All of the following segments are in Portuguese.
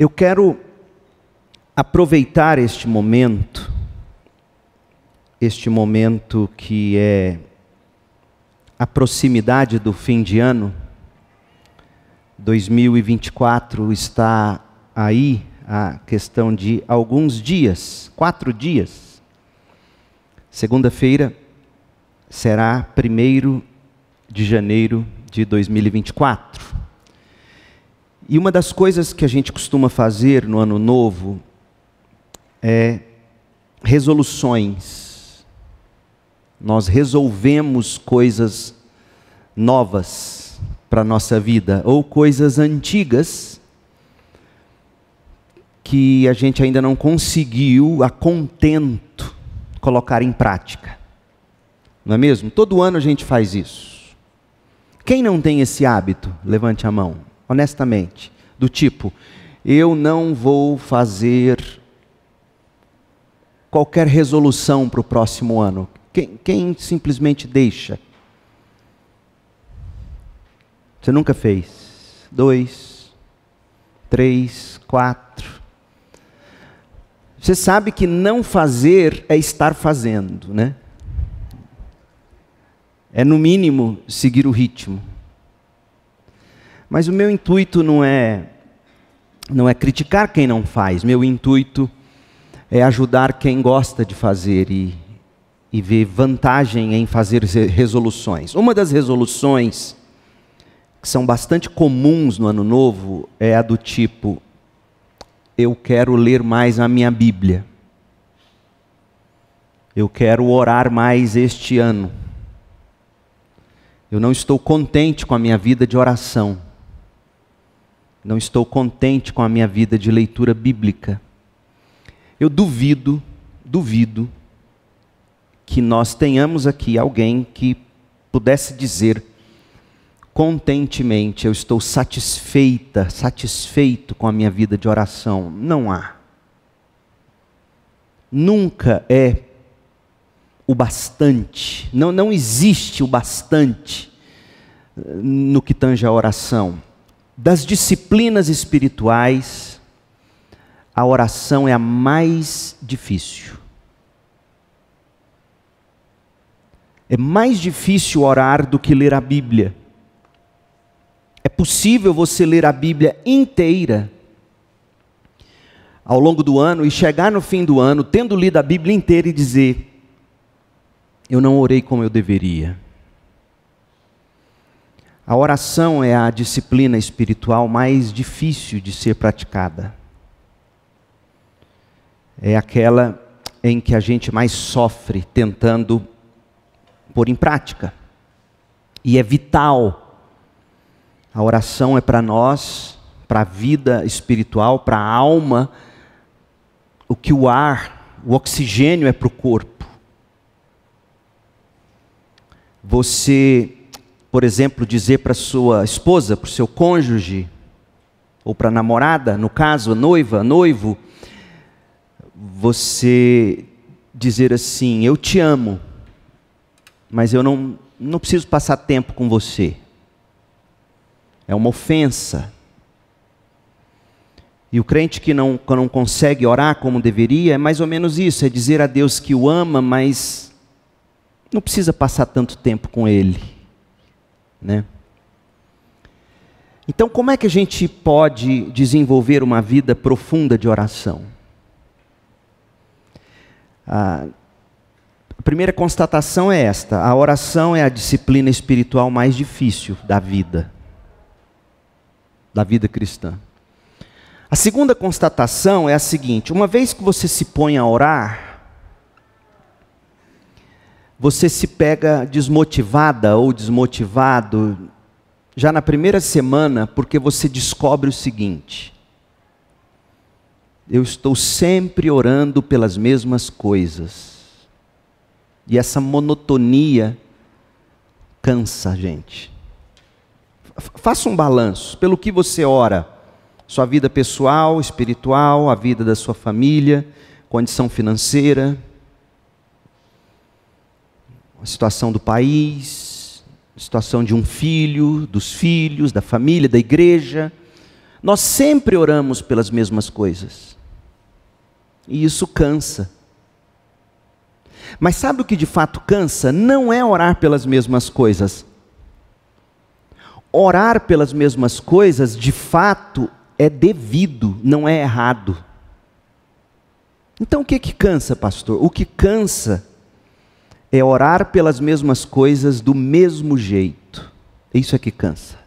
Eu quero aproveitar este momento que é a proximidade do fim de ano. 2024 está aí, a questão de alguns dias, 4 dias. Segunda-feira será 1º de janeiro de 2024. E uma das coisas que a gente costuma fazer no ano novo é resoluções. Nós resolvemos coisas novas para a nossa vida, ou coisas antigas que a gente ainda não conseguiu, a contento, colocar em prática. Não é mesmo? Todo ano a gente faz isso. Quem não tem esse hábito? Levante a mão, honestamente. Do tipo, eu não vou fazer qualquer resolução para o próximo ano. Quem simplesmente deixa? Você nunca fez? 2, 3, 4. Você sabe que não fazer é estar fazendo, né? É no mínimo seguir o ritmo. Mas o meu intuito não é criticar quem não faz. Meu intuito é ajudar quem gosta de fazer e ver vantagem em fazer resoluções. Uma das resoluções que são bastante comuns no ano novo é a do tipo: eu quero ler mais a minha Bíblia. Eu quero orar mais este ano. Eu não estou contente com a minha vida de oração. Não estou contente com a minha vida de leitura bíblica. Eu duvido que nós tenhamos aqui alguém que pudesse dizer contentemente: eu estou satisfeito com a minha vida de oração. Não há. Nunca é o bastante. Não existe o bastante no que tange a oração. Das disciplinas espirituais, a oração é a mais difícil. É mais difícil orar do que ler a Bíblia. É possível você ler a Bíblia inteira ao longo do ano e chegar no fim do ano, tendo lido a Bíblia inteira, e dizer: eu não orei como eu deveria. A oração é a disciplina espiritual mais difícil de ser praticada. É aquela em que a gente mais sofre tentando pôr em prática. E é vital. A oração é para nós, para a vida espiritual, para a alma, o que o ar, o oxigênio é para o corpo. Você, por exemplo, dizer para sua esposa, para o seu cônjuge, ou para a namorada, no caso, a noiva, noivo, você dizer assim: eu te amo, mas eu não preciso passar tempo com você. É uma ofensa. E o crente que não consegue orar como deveria, é mais ou menos isso, é dizer a Deus que o ama, mas não precisa passar tanto tempo com Ele, né? Então, como é que a gente pode desenvolver uma vida profunda de oração? A primeira constatação é esta: a oração é a disciplina espiritual mais difícil da vida cristã. A segunda constatação é a seguinte: uma vez que você se põe a orar, você se pega desmotivada ou desmotivado já na primeira semana, porque você descobre o seguinte: eu estou sempre orando pelas mesmas coisas. E essa monotonia cansa a gente. Faça um balanço pelo que você ora. Sua vida pessoal, espiritual, a vida da sua família, condição financeira, a situação do país, a situação de um filho, dos filhos, da família, da igreja, Nós sempre oramos pelas mesmas coisas. E isso cansa. Mas sabe o que de fato cansa? Não é orar pelas mesmas coisas. Orar pelas mesmas coisas, de fato, é devido, não é errado. Então o que cansa, pastor? O que cansa é orar pelas mesmas coisas do mesmo jeito. Isso é que cansa.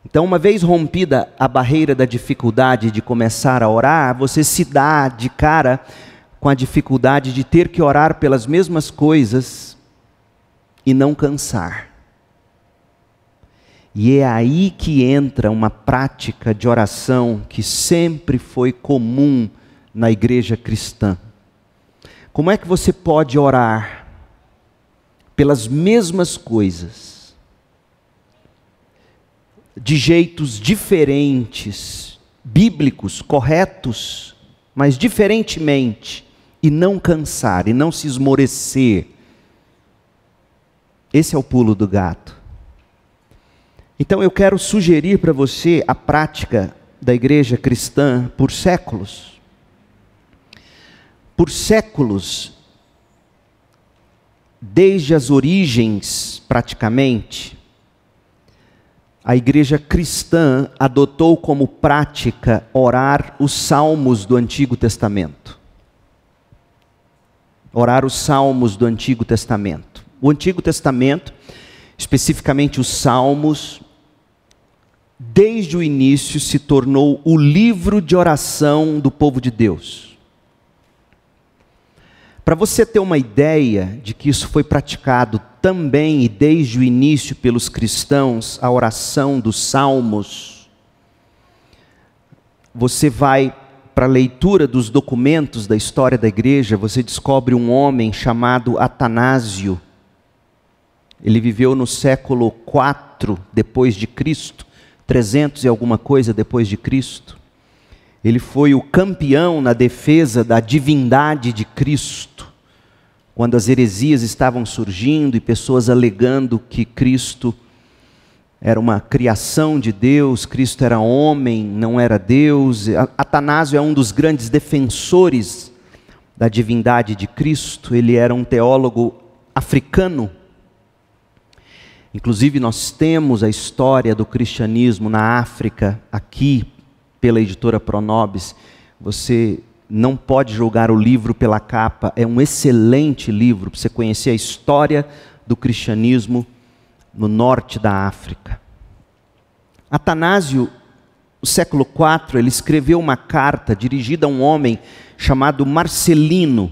Então, uma vez rompida a barreira da dificuldade de começar a orar, você se dá de cara com a dificuldade de ter que orar pelas mesmas coisas e não cansar. E é aí que entra uma prática de oração que sempre foi comum na igreja cristã. Como é que você pode orar pelas mesmas coisas, de jeitos diferentes, bíblicos, corretos, mas diferentemente, e não cansar, e não se esmorecer? Esse é o pulo do gato. Então eu quero sugerir para você a prática da igreja cristã por séculos. Por séculos, desde as origens praticamente, a igreja cristã adotou como prática orar os salmos do Antigo Testamento. Orar os salmos do Antigo Testamento. O Antigo Testamento, especificamente os salmos, desde o início se tornou o livro de oração do povo de Deus. Para você ter uma ideia de que isso foi praticado também e desde o início pelos cristãos, a oração dos salmos, você vai para a leitura dos documentos da história da igreja, você descobre um homem chamado Atanásio. Ele viveu no século IV depois de Cristo, 300 e alguma coisa depois de Cristo. Ele foi o campeão na defesa da divindade de Cristo, quando as heresias estavam surgindo e pessoas alegando que Cristo era uma criação de Deus, Cristo era homem, não era Deus. Atanásio é um dos grandes defensores da divindade de Cristo. Ele era um teólogo africano. Inclusive nós temos a história do cristianismo na África, aqui pela editora Pronobis. Você não pode julgar o livro pela capa, é um excelente livro para você conhecer a história do cristianismo no norte da África. Atanásio, no século IV, ele escreveu uma carta dirigida a um homem chamado Marcelino.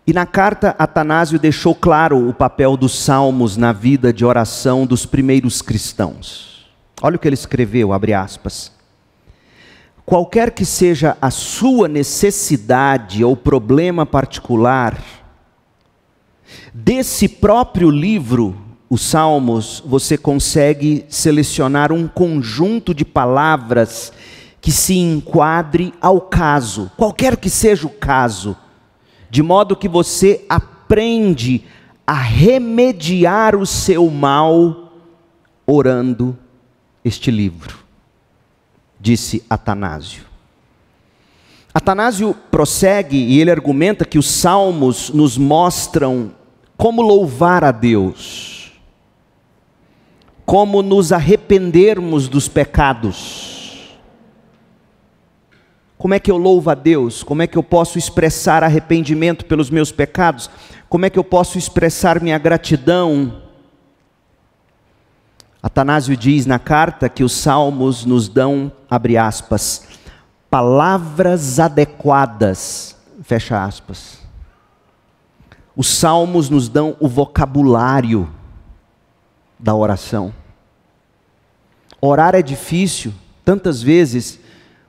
E na carta, Atanásio deixou claro o papel dos salmos na vida de oração dos primeiros cristãos. Olha o que ele escreveu, abre aspas. Qualquer que seja a sua necessidade ou problema particular, desse próprio livro, os Salmos, você consegue selecionar um conjunto de palavras que se enquadre ao caso, qualquer que seja o caso, de modo que você aprende a remediar o seu mal orando este livro, disse Atanásio. Atanásio prossegue e ele argumenta que os salmos nos mostram como louvar a Deus, como nos arrependermos dos pecados. Como é que eu louvo a Deus? Como é que eu posso expressar arrependimento pelos meus pecados? Como é que eu posso expressar minha gratidão? Atanásio diz na carta que os salmos nos dão, abre aspas, palavras adequadas, fecha aspas. Os salmos nos dão o vocabulário da oração. Orar é difícil, tantas vezes,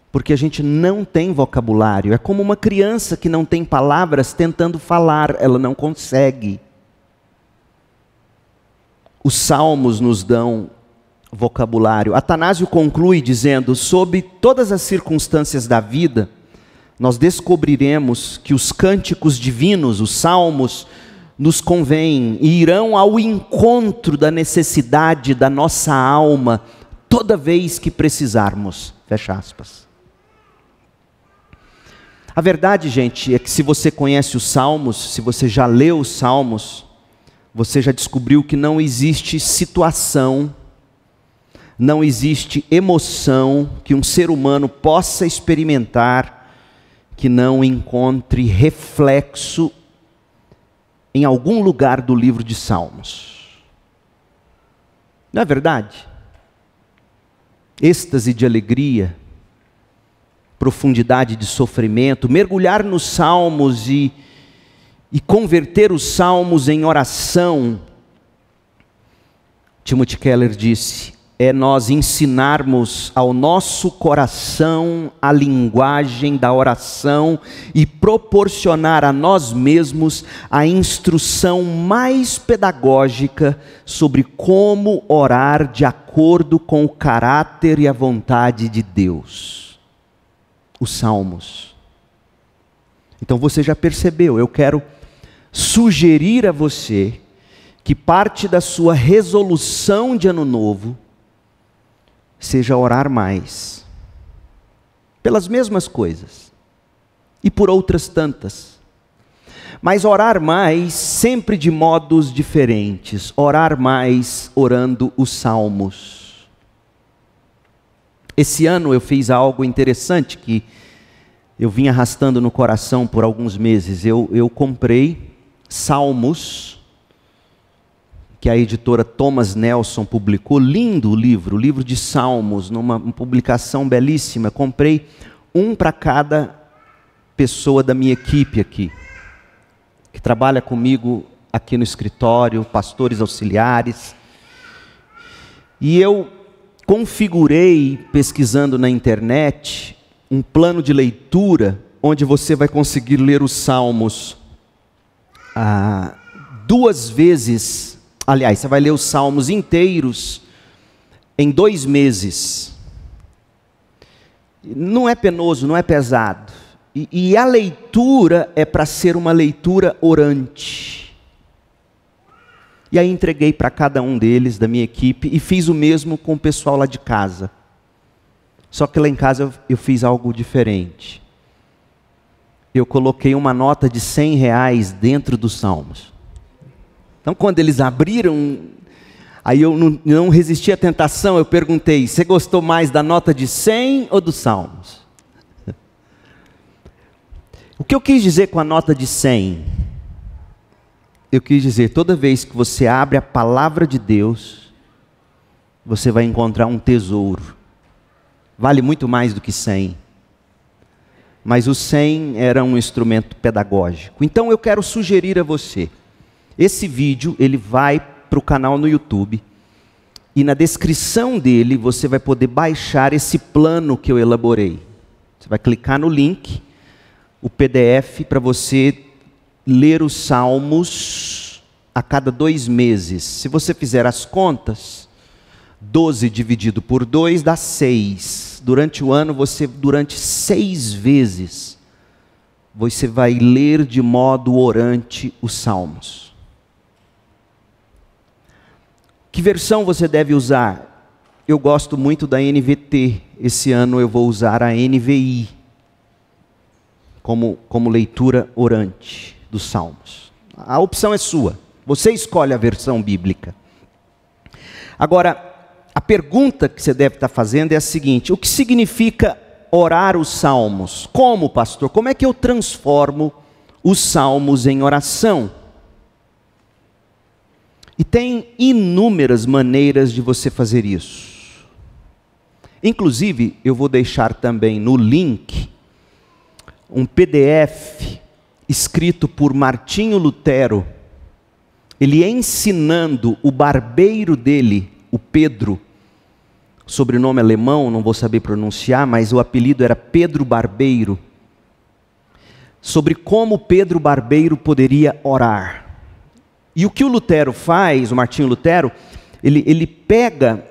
porque a gente não tem vocabulário. É como uma criança que não tem palavras tentando falar, ela não consegue. Os salmos nos dão vocabulário. Atanásio conclui dizendo, sob todas as circunstâncias da vida, nós descobriremos que os cânticos divinos, os salmos, nos convém e irão ao encontro da necessidade da nossa alma toda vez que precisarmos. Fecha aspas. A verdade, gente, é que se você conhece os Salmos, se você já leu os Salmos, você já descobriu que não existe situação, não existe emoção que um ser humano possa experimentar que não encontre reflexo em algum lugar do livro de Salmos. Não é verdade? Êxtase de alegria, profundidade de sofrimento, mergulhar nos Salmos e converter os Salmos em oração. Timothy Keller disse, é nós ensinarmos ao nosso coração a linguagem da oração e proporcionar a nós mesmos a instrução mais pedagógica sobre como orar de acordo com o caráter e a vontade de Deus. Os Salmos. Então você já percebeu, eu quero sugerir a você que parte da sua resolução de ano novo seja orar mais, pelas mesmas coisas, e por outras tantas, mas orar mais sempre de modos diferentes, orar mais orando os Salmos. Esse ano eu fiz algo interessante que eu vim arrastando no coração por alguns meses. Eu comprei Salmos, que a editora Thomas Nelson publicou, lindo o livro de Salmos, numa publicação belíssima. Comprei um para cada pessoa da minha equipe aqui, que trabalha comigo aqui no escritório, pastores auxiliares. E eu configurei, pesquisando na internet, um plano de leitura, onde você vai conseguir ler os Salmos 2 vezes. Aliás, você vai ler os Salmos inteiros em 2 meses. Não é penoso, não é pesado. E a leitura é para ser uma leitura orante. E aí entreguei para cada um deles, da minha equipe, e fiz o mesmo com o pessoal lá de casa. Só que lá em casa eu fiz algo diferente. Eu coloquei uma nota de R$100 dentro dos Salmos. Então, quando eles abriram, aí eu não resisti à tentação, eu perguntei, você gostou mais da nota de 100 ou dos Salmos? O que eu quis dizer com a nota de 100? Eu quis dizer, toda vez que você abre a palavra de Deus, você vai encontrar um tesouro. Vale muito mais do que 100. Mas o 100 era um instrumento pedagógico. Então eu quero sugerir a você, esse vídeo ele vai para o canal no YouTube, e na descrição dele você vai poder baixar esse plano que eu elaborei. Você vai clicar no link, o PDF, para você ler os Salmos a cada 2 meses. Se você fizer as contas, 12 dividido por 2 dá 6. Durante o ano, durante 6 vezes, você vai ler de modo orante os Salmos. Que versão você deve usar? Eu gosto muito da NVT. Esse ano eu vou usar a NVI como leitura orante dos Salmos. A opção é sua. Você escolhe a versão bíblica. Agora, a pergunta que você deve estar fazendo é a seguinte: o que significa orar os Salmos? Como, pastor? Como é que eu transformo os Salmos em oração? E tem inúmeras maneiras de você fazer isso. Inclusive, eu vou deixar também no link um PDF escrito por Martinho Lutero, ele ensinando o barbeiro dele, o Pedro, sobrenome alemão, não vou saber pronunciar, mas o apelido era Pedro Barbeiro, sobre como Pedro Barbeiro poderia orar. E o que o Lutero faz, o Martinho Lutero, ele pega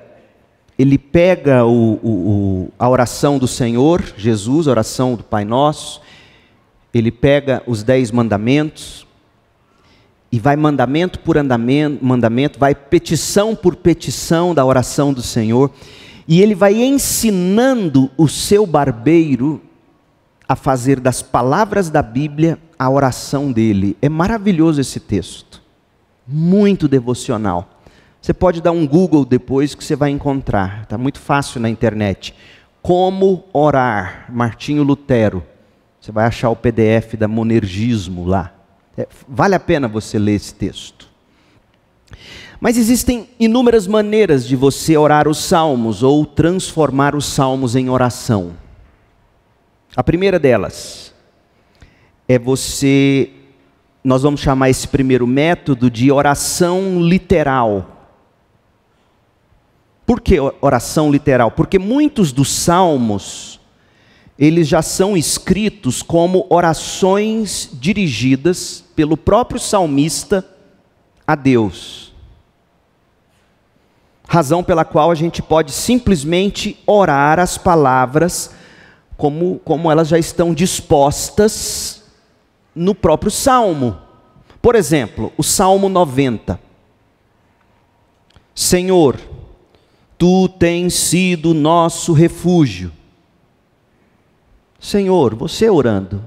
a oração do Senhor Jesus, a oração do Pai Nosso, ele pega os 10 mandamentos, E vai mandamento por mandamento, vai petição por petição da oração do Senhor. E ele vai ensinando o seu barbeiro a fazer das palavras da Bíblia a oração dele. É maravilhoso esse texto. Muito devocional. Você pode dar um Google depois que você vai encontrar. Está muito fácil na internet. Como orar, Martinho Lutero. Você vai achar o PDF da Monergismo lá. Vale a pena você ler esse texto. Mas existem inúmeras maneiras de você orar os salmos ou transformar os salmos em oração. A primeira delas é nós vamos chamar esse primeiro método de oração literal. Por que oração literal? Porque muitos dos salmos, eles já são escritos como orações dirigidas pelo próprio salmista a Deus. Razão pela qual a gente pode simplesmente orar as palavras como elas já estão dispostas no próprio salmo. Por exemplo, o Salmo 90. Senhor, Tu tens sido nosso refúgio. Senhor, você orando,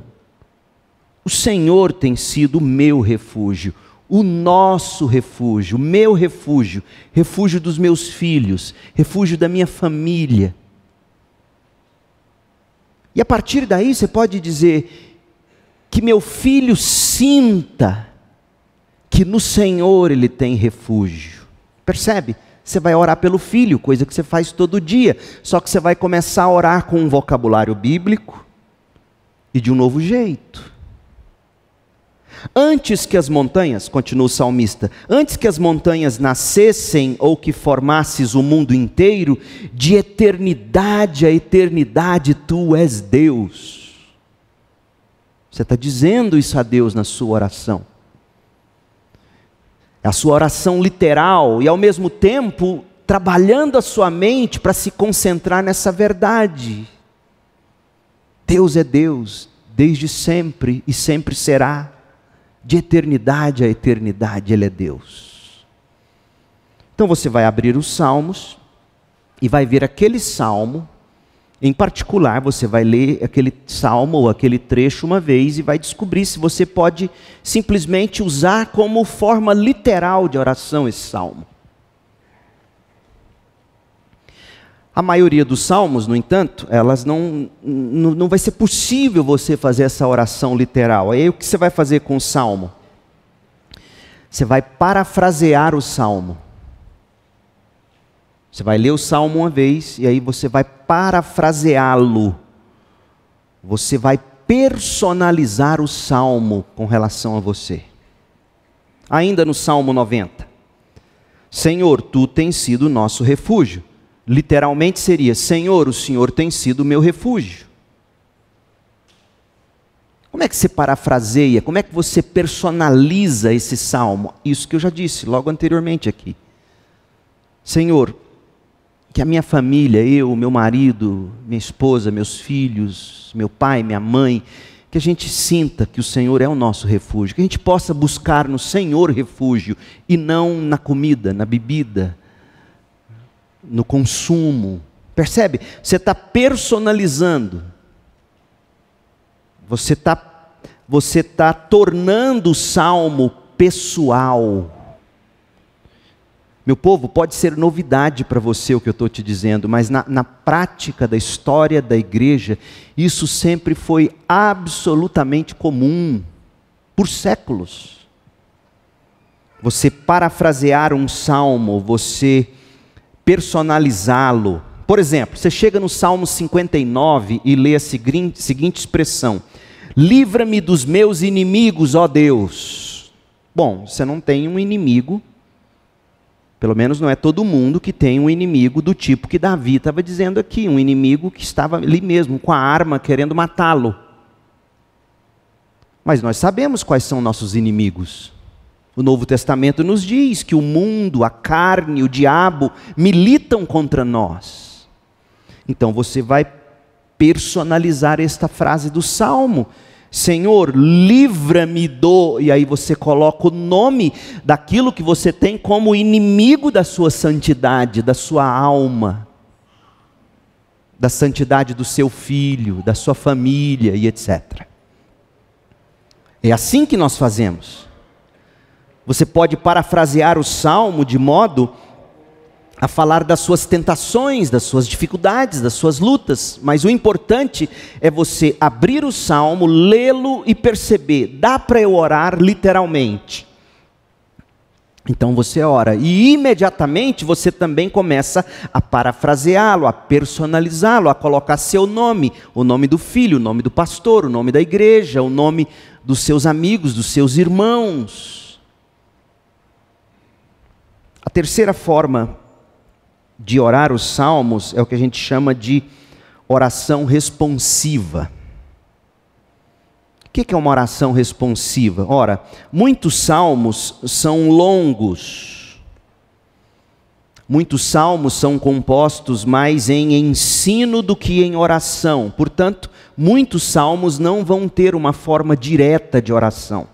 o Senhor tem sido o meu refúgio, o nosso refúgio, o meu refúgio, refúgio dos meus filhos, refúgio da minha família. E a partir daí você pode dizer que meu filho sinta que no Senhor ele tem refúgio. Percebe? Você vai orar pelo filho, coisa que você faz todo dia, só que você vai começar a orar com um vocabulário bíblico e de um novo jeito. Antes que as montanhas, continua o salmista, antes que as montanhas nascessem ou que formasses o mundo inteiro, de eternidade a eternidade tu és Deus. Você está dizendo isso a Deus na sua oração. É a sua oração literal e ao mesmo tempo trabalhando a sua mente para se concentrar nessa verdade. Deus é Deus, desde sempre e sempre será. De eternidade a eternidade Ele é Deus. Então você vai abrir os salmos e vai ver aquele salmo, em particular você vai ler aquele salmo ou aquele trecho uma vez e vai descobrir se você pode simplesmente usar como forma literal de oração esse salmo. A maioria dos salmos, no entanto, elas não vai ser possível você fazer essa oração literal. Aí o que você vai fazer com o salmo? Você vai parafrasear o salmo. Você vai ler o salmo uma vez e aí você vai parafraseá-lo. Você vai personalizar o salmo com relação a você. Ainda no Salmo 90. Senhor, Tu tens sido o nosso refúgio. Literalmente seria, Senhor, o Senhor tem sido o meu refúgio. Como é que você parafraseia? Como é que você personaliza esse salmo? Isso que eu já disse logo anteriormente aqui. Senhor, que a minha família, eu, meu marido, minha esposa, meus filhos, meu pai, minha mãe, que a gente sinta que o Senhor é o nosso refúgio, que a gente possa buscar no Senhor refúgio e não na comida, na bebida, no consumo. Percebe? Você está personalizando. Você está tornando o salmo pessoal. Meu povo, pode ser novidade para você o que eu estou te dizendo, mas na prática da história da igreja, isso sempre foi absolutamente comum, por séculos. Você parafrasear um salmo, você personalizá-lo. Por exemplo, você chega no Salmo 59 e lê a seguinte expressão: livra-me dos meus inimigos, ó Deus. Bom, você não tem um inimigo, pelo menos não é todo mundo que tem um inimigo do tipo que Davi estava dizendo aqui, um inimigo que estava ali mesmo, com a arma, querendo matá-lo. Mas nós sabemos quais são nossos inimigos. O Novo Testamento nos diz que o mundo, a carne, o diabo militam contra nós. Então você vai personalizar esta frase do Salmo. Senhor, livra-me do... E aí você coloca o nome daquilo que você tem como inimigo da sua santidade, da sua alma, da santidade do seu filho, da sua família e etc. É assim que nós fazemos. Você pode parafrasear o Salmo de modo a falar das suas tentações, das suas dificuldades, das suas lutas, mas o importante é você abrir o Salmo, lê-lo e perceber, dá para eu orar literalmente? Então você ora, e imediatamente você também começa a parafraseá-lo, a personalizá-lo, a colocar seu nome, o nome do filho, o nome do pastor, o nome da igreja, o nome dos seus amigos, dos seus irmãos. A terceira forma de orar os salmos é o que a gente chama de oração responsiva. O que é uma oração responsiva? Ora, muitos salmos são longos. Muitos salmos são compostos mais em ensino do que em oração. Portanto, muitos salmos não vão ter uma forma direta de oração.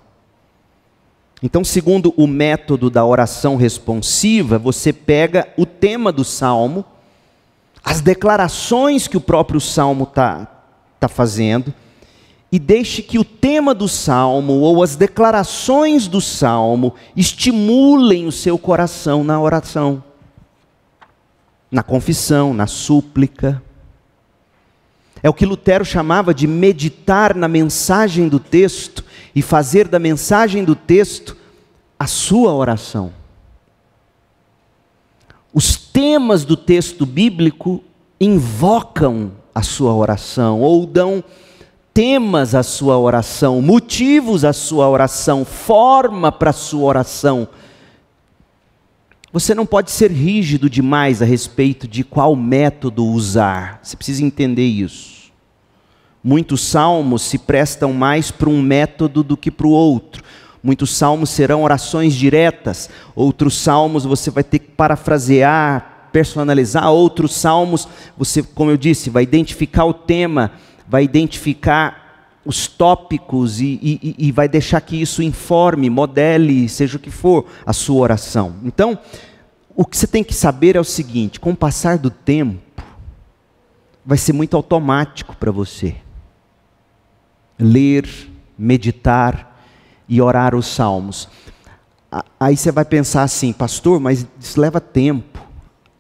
Então, segundo o método da oração responsiva, você pega o tema do salmo, as declarações que o próprio salmo está fazendo, e deixe que o tema do salmo ou as declarações do salmo estimulem o seu coração na oração, na confissão, na súplica. É o que Lutero chamava de meditar na mensagem do texto e fazer da mensagem do texto a sua oração. Os temas do texto bíblico invocam a sua oração, ou dão temas à sua oração, motivos à sua oração, forma para a sua oração. Você não pode ser rígido demais a respeito de qual método usar. Você precisa entender isso. Muitos salmos se prestam mais para um método do que para o outro. Muitos salmos serão orações diretas. Outros salmos você vai ter que parafrasear, personalizar. Outros salmos você, como eu disse, vai identificar o tema, vai identificar os tópicos e vai deixar que isso informe, modele, seja o que for, a sua oração. Então, o que você tem que saber é o seguinte: com o passar do tempo, vai ser muito automático para você ler, meditar e orar os salmos. Aí você vai pensar assim: pastor, mas isso leva tempo.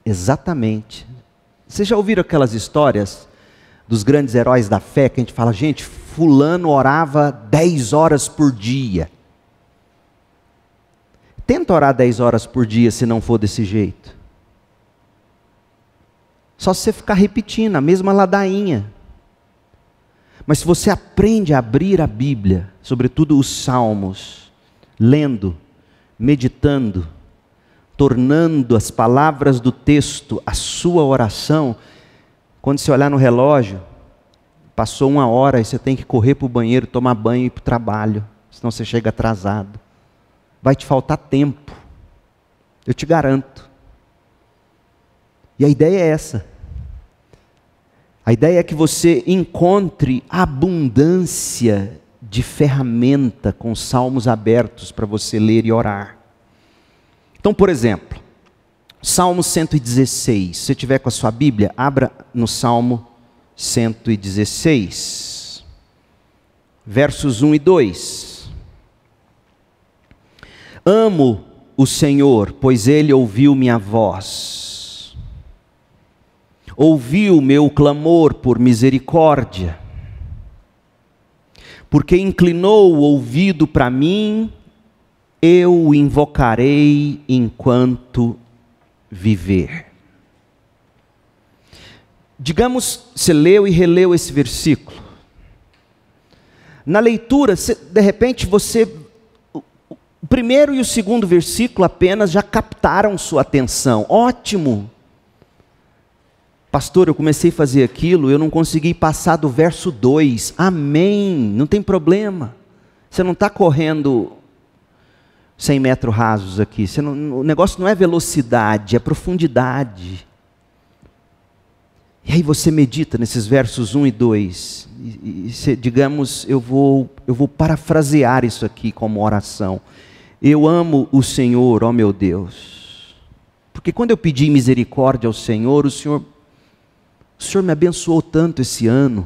Exatamente. Vocês já ouviram aquelas histórias dos grandes heróis da fé, que a gente fala, gente, fulano orava 10 horas por dia. Tenta orar 10 horas por dia se não for desse jeito. Só se você ficar repetindo a mesma ladainha. Mas se você aprende a abrir a Bíblia, sobretudo os salmos, lendo, meditando, tornando as palavras do texto a sua oração, quando você olhar no relógio, passou 1 hora e você tem que correr para o banheiro, tomar banho e ir para o trabalho, senão você chega atrasado. Vai te faltar tempo, eu te garanto. E a ideia é essa. A ideia é que você encontre abundância de ferramenta com salmos abertos para você ler e orar. Então, por exemplo, Salmo 116. Se você tiver com a sua Bíblia, abra no Salmo 116, versos 1 e 2. Amo o Senhor, pois Ele ouviu minha voz. Ouviu meu clamor por misericórdia. Porque inclinou o ouvido para mim, eu o invocarei enquanto viver. Digamos, você leu e releu esse versículo. Na leitura, de repente você... O primeiro e o segundo versículo apenas já captaram sua atenção. Ótimo! Pastor, eu comecei a fazer aquilo, eu não consegui passar do verso 2. Amém! Não tem problema. Você não está correndo 100 metros rasos aqui. O negócio não é velocidade, é profundidade. E aí você medita nesses versos 1 e 2. Digamos, eu vou parafrasear isso aqui como oração. Eu amo o Senhor, ó meu Deus. Porque quando eu pedi misericórdia ao Senhor, o Senhor me abençoou tanto esse ano.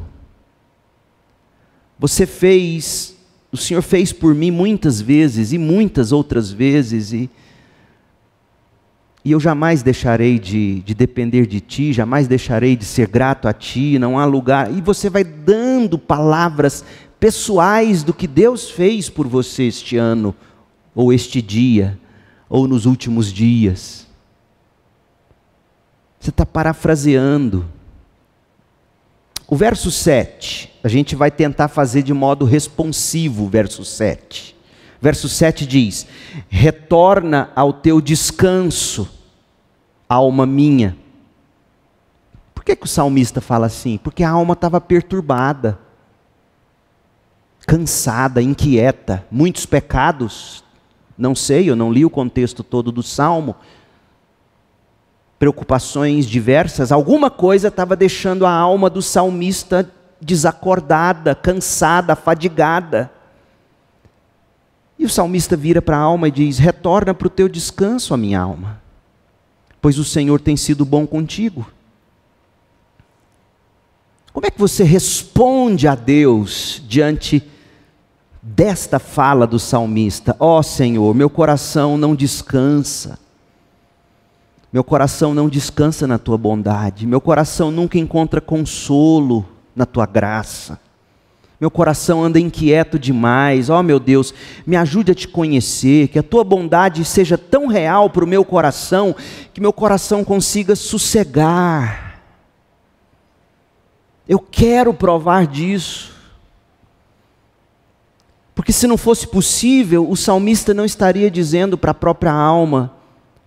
O Senhor fez por mim muitas vezes e muitas outras vezes, e eu jamais deixarei de depender de Ti, jamais deixarei de ser grato a Ti, não há lugar. E você vai dando palavras pessoais do que Deus fez por você este ano, ou este dia, ou nos últimos dias. Você está parafraseando. O verso 7, a gente vai tentar fazer de modo responsivo o verso 7. Verso 7 diz: retorna ao teu descanso, alma minha. Por que o salmista fala assim? Porque a alma estava perturbada, cansada, inquieta, muitos pecados. Não sei, eu não li o contexto todo do salmo. Preocupações diversas, alguma coisa estava deixando a alma do salmista desacordada, cansada, fadigada. E o salmista vira para a alma e diz: retorna para o teu descanso, a minha alma, pois o Senhor tem sido bom contigo. Como é que você responde a Deus diante desta fala do salmista? Ó Senhor, meu coração não descansa. Meu coração não descansa na tua bondade. Meu coração nunca encontra consolo na tua graça. Meu coração anda inquieto demais. Ó meu Deus, me ajude a te conhecer, que a tua bondade seja tão real para o meu coração, que meu coração consiga sossegar. Eu quero provar disso. Porque se não fosse possível, o salmista não estaria dizendo para a própria alma: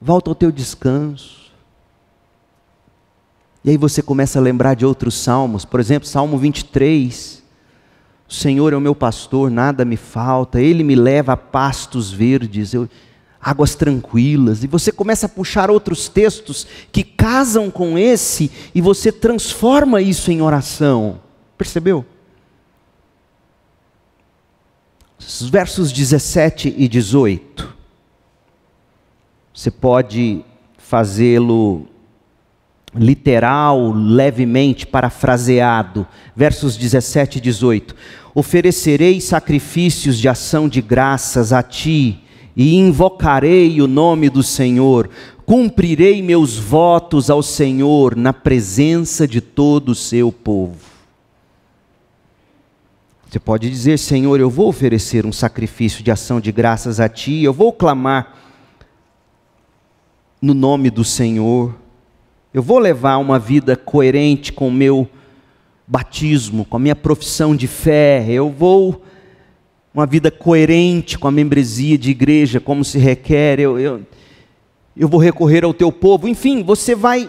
volta ao teu descanso. E aí você começa a lembrar de outros salmos. Por exemplo, Salmo 23. O Senhor é o meu pastor, nada me falta. Ele me leva a pastos verdes, águas tranquilas. E você começa a puxar outros textos que casam com esse, e você transforma isso em oração. Percebeu? Os versos 17 e 18. Você pode fazê-lo literal, levemente parafraseado. Versos 17 e 18. Oferecerei sacrifícios de ação de graças a ti, e invocarei o nome do Senhor. Cumprirei meus votos ao Senhor na presença de todo o seu povo. Você pode dizer: Senhor, eu vou oferecer um sacrifício de ação de graças a ti, eu vou clamar no nome do Senhor, eu vou levar uma vida coerente com o meu batismo, com a minha profissão de fé, eu vou uma vida coerente com a membresia de igreja, como se requer, eu vou recorrer ao teu povo. Enfim, você vai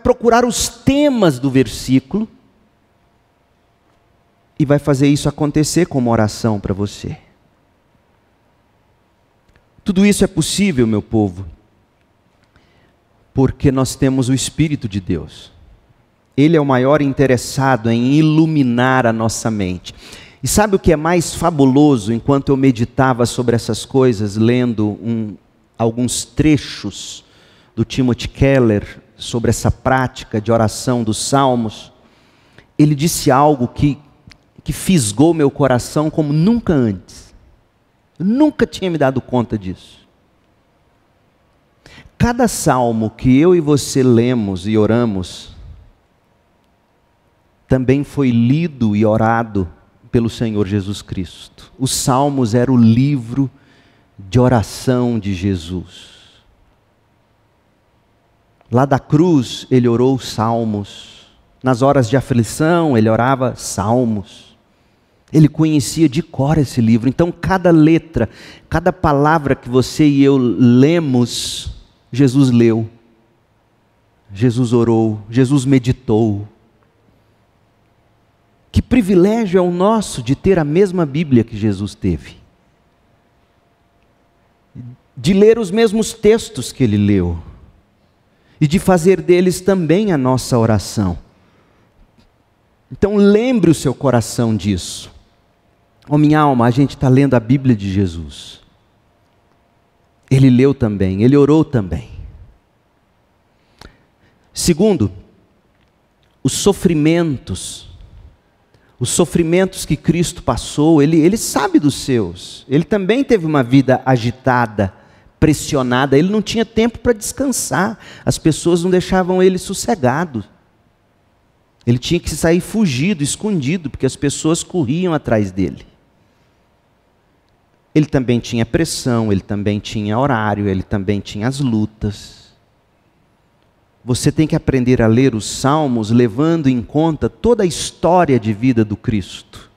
procurar os temas do versículo e vai fazer isso acontecer como oração para você. Tudo isso é possível, meu povo, porque nós temos o Espírito de Deus. Ele é o maior interessado em iluminar a nossa mente. E sabe o que é mais fabuloso? Enquanto eu meditava sobre essas coisas, lendo alguns trechos do Timothy Keller sobre essa prática de oração dos Salmos, ele disse algo que fisgou meu coração como nunca antes. Eu nunca tinha me dado conta disso. Cada salmo que eu e você lemos e oramos, também foi lido e orado pelo Senhor Jesus Cristo. Os salmos eram o livro de oração de Jesus. Lá da cruz, ele orou salmos. Nas horas de aflição, ele orava salmos. Ele conhecia de cor esse livro. Então, cada letra, cada palavra que você e eu lemos, Jesus leu, Jesus orou, Jesus meditou. Que privilégio é o nosso de ter a mesma Bíblia que Jesus teve, de ler os mesmos textos que ele leu, e de fazer deles também a nossa oração. Então lembre o seu coração disso. Oh, minha alma, a gente está lendo a Bíblia de Jesus. Ele leu também, ele orou também. Segundo, os sofrimentos que Cristo passou, ele sabe dos seus. Ele também teve uma vida agitada, pressionada, ele não tinha tempo para descansar. As pessoas não deixavam ele sossegado. Ele tinha que sair fugido, escondido, porque as pessoas corriam atrás dele. Ele também tinha pressão, ele também tinha horário, ele também tinha as lutas. Você tem que aprender a ler os Salmos levando em conta toda a história de vida do Cristo.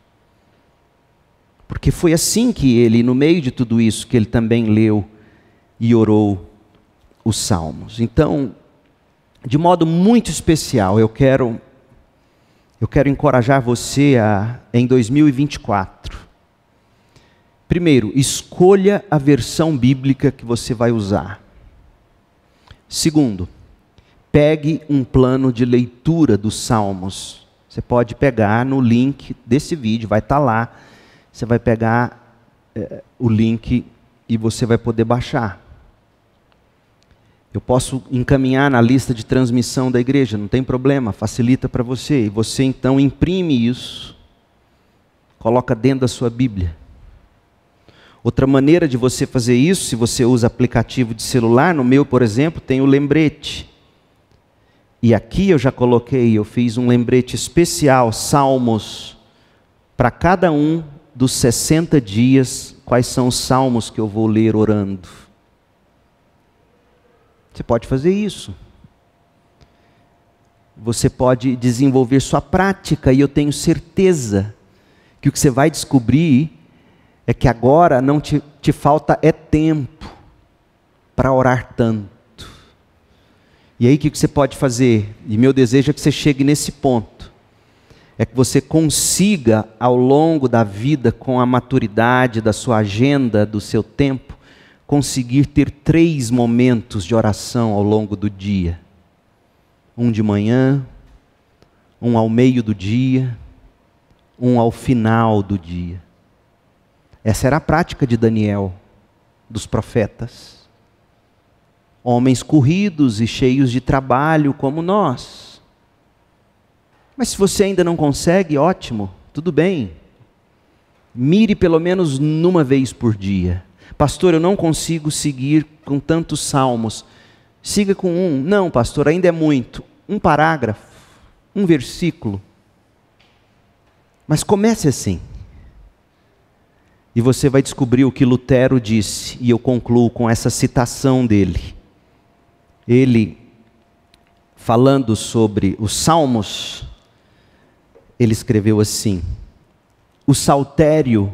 Porque foi assim que ele, no meio de tudo isso, que ele também leu e orou os Salmos. Então, de modo muito especial, eu quero encorajar você em 2024. Primeiro, escolha a versão bíblica que você vai usar. Segundo, pegue um plano de leitura dos Salmos. Você pode pegar no link desse vídeo, vai estar lá. Você vai pegar o link e você vai poder baixar. Eu posso encaminhar na lista de transmissão da igreja, não tem problema, facilita para você. E você então imprime isso, coloca dentro da sua Bíblia. Outra maneira de você fazer isso, se você usa aplicativo de celular, no meu, por exemplo, tem o lembrete. E aqui eu já coloquei, eu fiz um lembrete especial, Salmos, para cada um dos 60 dias, quais são os salmos que eu vou ler orando. Você pode fazer isso. Você pode desenvolver sua prática, e eu tenho certeza que o que você vai descobrir é que agora não te falta tempo para orar tanto. E aí o que você pode fazer? E meu desejo é que você chegue nesse ponto. É que você consiga, ao longo da vida, com a maturidade da sua agenda, do seu tempo, conseguir ter 3 momentos de oração ao longo do dia. Um de manhã, um ao meio do dia, um ao final do dia. Essa era a prática de Daniel, dos profetas. Homens corridos e cheios de trabalho como nós. Mas se você ainda não consegue, ótimo, tudo bem. Mire pelo menos numa vez por dia. Pastor, eu não consigo seguir com tantos salmos. Siga com um. Não, pastor, ainda é muito. Um parágrafo, um versículo. Mas comece assim. E você vai descobrir o que Lutero disse, e eu concluo com essa citação dele. Ele, falando sobre os Salmos, ele escreveu assim: o Saltério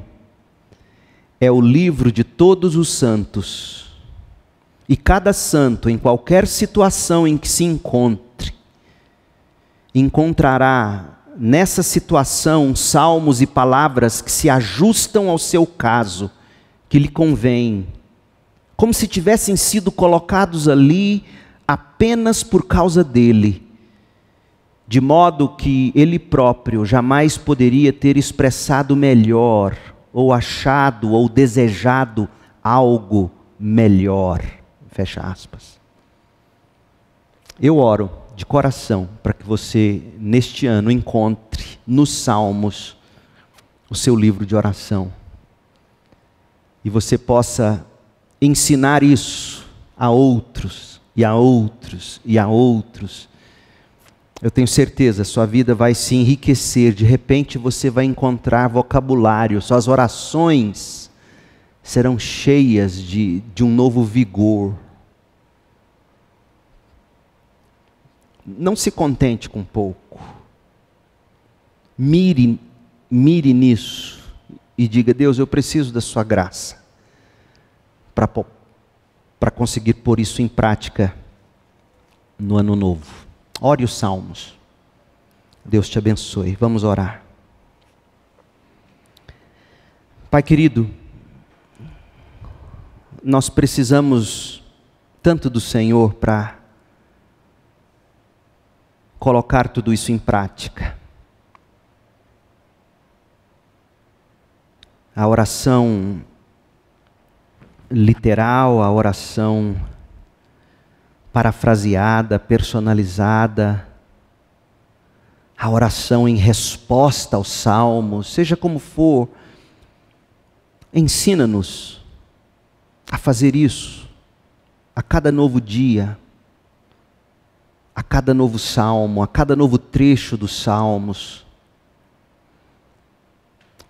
é o livro de todos os santos, e cada santo, em qualquer situação em que se encontre, encontrará nessa situação salmos e palavras que se ajustam ao seu caso, que lhe convém, como se tivessem sido colocados ali apenas por causa dele, de modo que ele próprio jamais poderia ter expressado melhor, ou achado, ou desejado algo melhor. Fecha aspas. Eu oro de coração para que você, neste ano, encontre nos Salmos o seu livro de oração. E você possa ensinar isso a outros, e a outros, e a outros. Eu tenho certeza, sua vida vai se enriquecer. De repente você vai encontrar vocabulário, suas orações serão cheias de um novo vigor. Não se contente com pouco. Mire nisso e diga: Deus, eu preciso da sua graça para conseguir pôr isso em prática no ano novo. Ore os Salmos. Deus te abençoe. Vamos orar. Pai querido, nós precisamos tanto do Senhor para colocar tudo isso em prática. a oração literal, a oração parafraseada, personalizada, a oração em resposta aos salmos, seja como for, ensina-nos a fazer isso a cada novo dia, a cada novo salmo, a cada novo trecho dos salmos.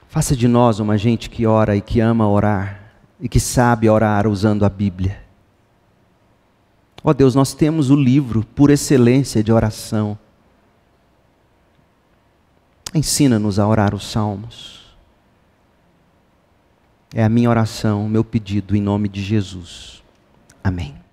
Faça de nós uma gente que ora e que ama orar, e que sabe orar usando a Bíblia. Ó Deus, nós temos o livro por excelência de oração. Ensina-nos a orar os salmos. É a minha oração, o meu pedido em nome de Jesus. Amém.